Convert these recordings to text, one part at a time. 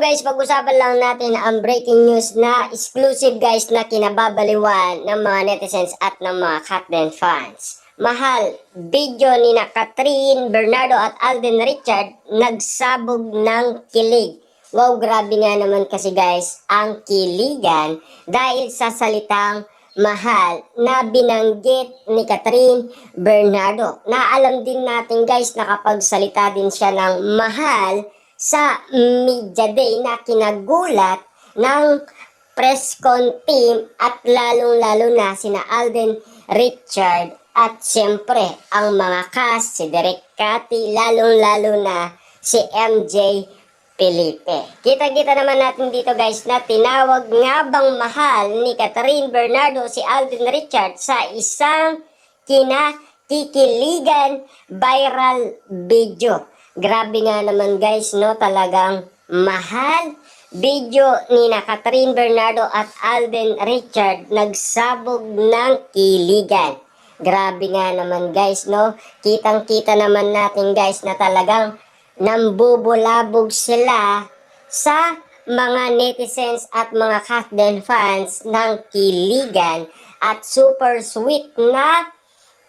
guys, pag-usapan lang natin ang breaking news na exclusive guys na kinababaliwan ng mga netizens at ng mga Katden fans. Mahal, video ni na Catherine Bernardo at Alden Richard nagsabog ng kilig. Wow, grabe nga naman kasi guys ang kiligan dahil sa salitang mahal na binanggit ni Catherine Bernardo. Na alam din natin guys na kapag salita din siya ng mahal sa media day na kinagulat ng press con team at lalong-lalo na sina Alden Richard at siyempre ang mga cast, si Derek Cathy, lalong-lalo na si MJ Felipe. Kita-kita naman natin dito guys na tinawag nga bang mahal ni Catherine Bernardo si Alden Richard sa isang kinakikiligan viral video. Grabe nga naman guys, no? Talagang mahal. Video ni na Catherine Bernardo at Alden Richard nagsabog ng kiligan. Grabe nga naman guys, no? Kitang-kita naman natin guys na talagang nambubulabog sila sa mga netizens at mga Katden fans ng kiligan at super sweet na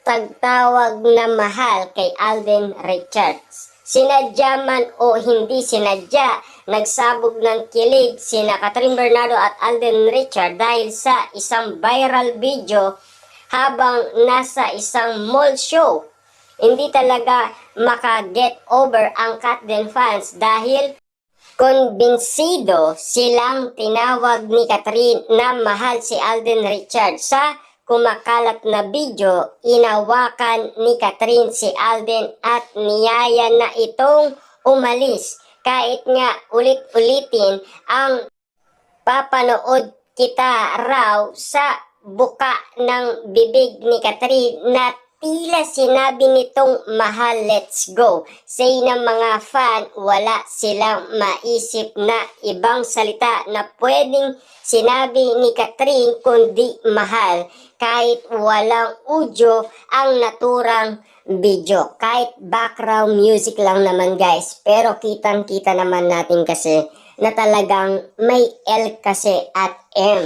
tagtawag na mahal kay Alden Richards. Sinadya man o hindi sinadya, nagsabog ng kilig sina Catherine Bernardo at Alden Richard dahil sa isang viral video habang nasa isang mall show. Hindi talaga maka-get over ang Katden fans dahil kumbinsido silang tinawag ni Catherine na mahal si Alden Richard. Sa kumakalat na video, inawakan ni Catherine si Alden at niyaya na itong umalis. Kahit nga ulit-ulitin ang papanood kita raw sa buka ng bibig ni Catherine na tila sinabi nitong mahal, let's go. Say ng mga fan, wala silang maisip na ibang salita na pwedeng sinabi ni Catherine kundi mahal. Kahit walang audio ang naturang video. Kahit background music lang naman guys. Pero kitang-kita naman natin kasi na talagang may L kasi at M.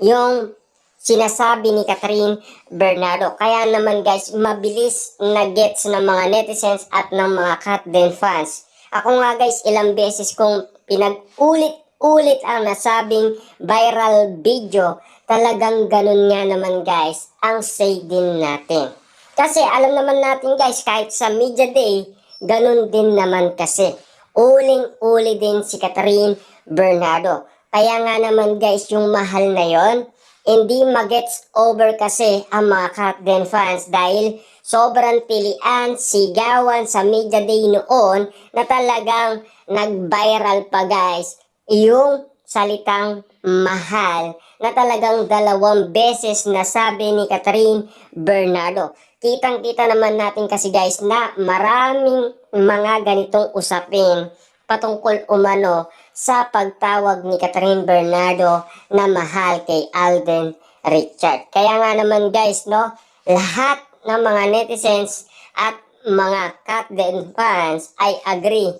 Yung sinasabi ni Catherine Bernardo. Kaya naman guys, mabilis na gets ng mga netizens at ng mga Katden fans. Ako nga guys, ilang beses kong pinag-ulit ang nasabing viral video. Talagang ganun nga naman guys, ang say din natin. Kasi alam naman natin guys, kahit sa media day, ganun din naman kasi. Uling-uli din si Catherine Bernardo. Kaya nga naman guys, yung mahal na yon, hindi magets over kasi ang mga Katden fans dahil sobrang pilian, sigawan sa media day noon na talagang nag-viral pa guys yung salitang mahal na talagang 2 beses nasabi ni Catherine Bernardo. Kitang-kita naman natin kasi guys na maraming mga ganitong usapin patungkol umano sa pagtawag ni Catherine Bernardo na mahal kay Alden Richard. Kaya nga naman guys, no, lahat ng mga netizens at mga Katden fans ay agree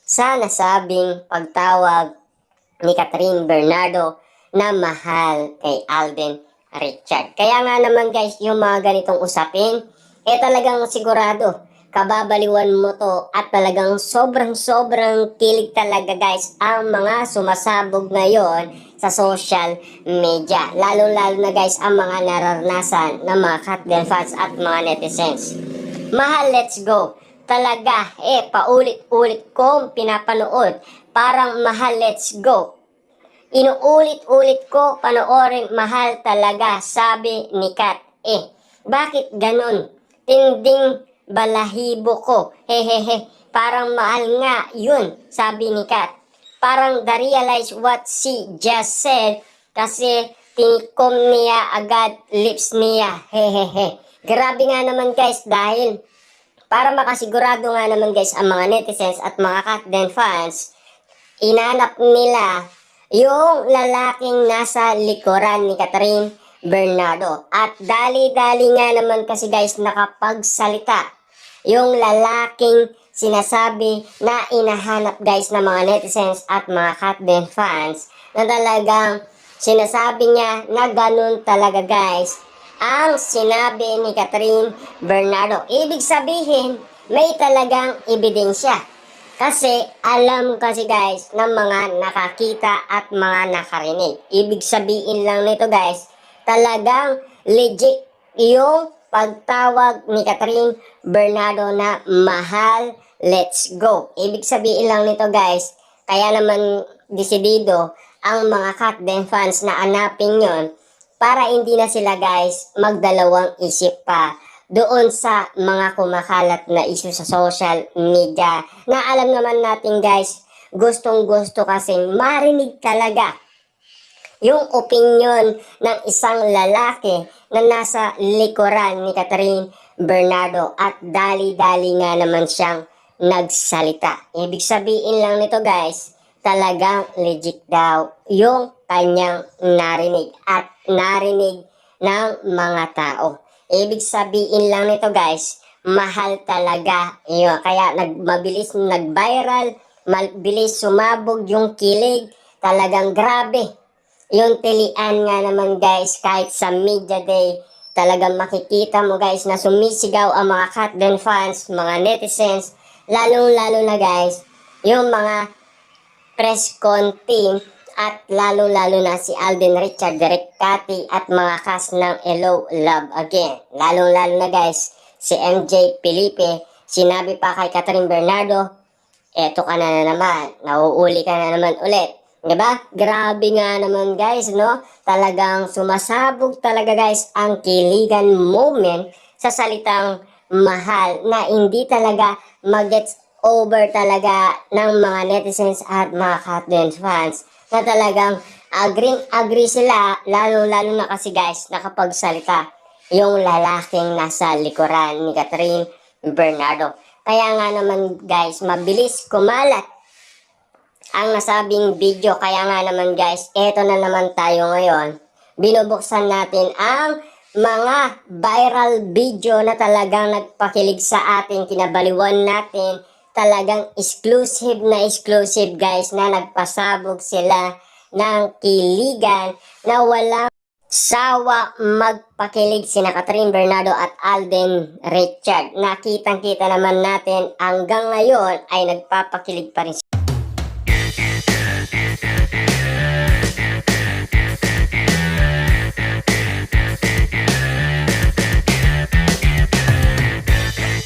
sa nasabing pagtawag ni Catherine Bernardo na mahal kay Alden Richard. Kaya nga naman guys, yung mga ganitong usapin, talagang sigurado kababaliwan mo to at talagang sobrang kilig talaga guys ang mga sumasabog ngayon sa social media. Lalo na guys ang mga nararanasan ng mga Katden fans at mga netizens. Mahal, let's go. Talaga, paulit-ulit kong pinapanood. Parang mahal, let's go. Inuulit-ulit ko panoorin, mahal talaga, sabi ni Kat. Bakit ganun? Tinding balahibo ko. Hehehe. Parang mahal nga yun, sabi ni Kat. Parang realize what she just said kasi tinikom niya agad lips niya. Hehehe. Grabe nga naman guys dahil para makasigurado nga naman guys ang mga netizens at mga Katden fans, inanap nila yung lalaking nasa likuran ni Catherine Bernardo. At dali-dali nga naman kasi guys nakapagsalita yung lalaking sinasabi na inahanap guys ng mga netizens at mga Katden fans na talagang sinasabi niya na ganun talaga guys ang sinabi ni Catherine Bernardo. Ibig sabihin, may talagang ebidensya. Kasi alam kasi guys ng mga nakakita at mga nakarinig. Ibig sabihin lang nito guys, talagang legit yung pagtawag ni Catherine Bernardo na mahal, let's go. Ibig sabihin lang nito guys, kaya naman desidido ang mga Katden fans na hanapin yon para hindi na sila guys magdalawang isip pa doon sa mga kumakalat na issue sa social media na alam naman natin guys, gustong gusto kasing marinig talaga yung opinion ng isang lalaki na nasa likuran ni Catherine Bernardo at dali-dali nga naman siyang nagsalita. Ibig sabihin lang nito guys, talagang legit daw yung kanyang narinig at narinig ng mga tao. Ibig sabihin lang nito guys, mahal talaga yun. Kaya mabilis nag-viral, mabilis sumabog yung kilig, talagang grabe. Yung tilian nga naman guys, kahit sa media day, talagang makikita mo guys na sumisigaw ang mga Katden fans, mga netizens, lalong-lalo na guys, yung mga press con team at lalong-lalo na si Alden Richard, Direk Cathy at mga cast ng Hello Love Again. Lalong-lalo na guys, si MJ Felipe, sinabi pa kay Catherine Bernardo, eto ka na naman, nauuli ka na naman ulit. Diba? Grabe nga naman guys, no? Talagang sumasabog talaga guys ang kiligan moment sa salitang mahal na hindi talaga mag-gets over talaga ng mga netizens at mga Katden fans na talagang agree sila, lalo-lalo na kasi guys nakapagsalita yung lalaking nasa likuran ni Catherine Bernardo. Kaya nga naman guys, mabilis kumalat ang nasabing video. Kaya nga naman guys, eto na naman tayo ngayon. Binubuksan natin ang mga viral video na talagang nagpakilig sa atin, kinabaliwan natin. Talagang exclusive guys na nagpasabog sila ng kiligan na walang sawa magpakilig sina Catherine Bernardo at Alden Richard. Nakitang-kita naman natin hanggang ngayon ay nagpapakilig pa rin